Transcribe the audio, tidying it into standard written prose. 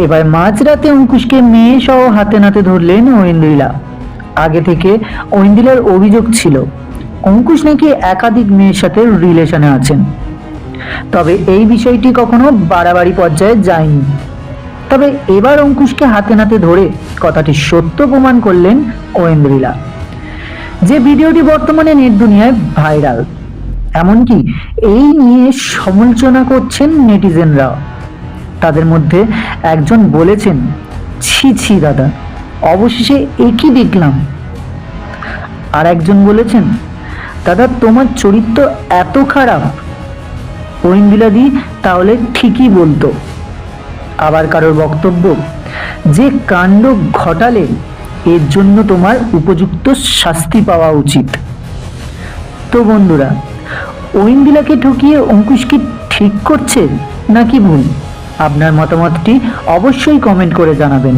এবার মাঝরাতে অঙ্কুশকে মেয়ে সহ হাতে নাতে ধরলেন ঐন্দ্রিলা। আগে থেকে ঐন্দ্রিলার অভিযোগ ছিল অঙ্কুশ নাকি একাধিক মেয়ের সাথে রিলেশনে আছেন। তবে এই বিষয়টি কখনো বাড়াবাড়ি পর্যায়ে যায়নি। তবে এবার অঙ্কুশকে হাতে নাতে ধরে কথাটি সত্য প্রমাণ করলেন ঐন্দ্রিলা। যে ভিডিওটি বর্তমানে নেট দুনিয়ায় ভাইরাল, এমনকি এই নিয়ে সমালোচনা করছেন নেটিজেনরা। তাদের মধ্যে একজন বলেছেন, ছি ছি দাদা, অবশেষে একই দেখলাম। আর একজন বলেছেন, দাদা তোমার চরিত্র এত খারাপ, ঐন্দ্রিলাদি তাহলে ঠিকই বলতো। আবার কারোর বক্তব্য, যে কাণ্ড ঘটালে এর জন্য তোমার উপযুক্ত শাস্তি পাওয়া উচিত। তো বন্ধুরা, ঐন্দ্রিলাকে ঠকিয়ে অঙ্কুশ কি ঠিক করছে নাকি ভুল? আপনার মতামতটি অবশ্যই কমেন্ট করে জানাবেন।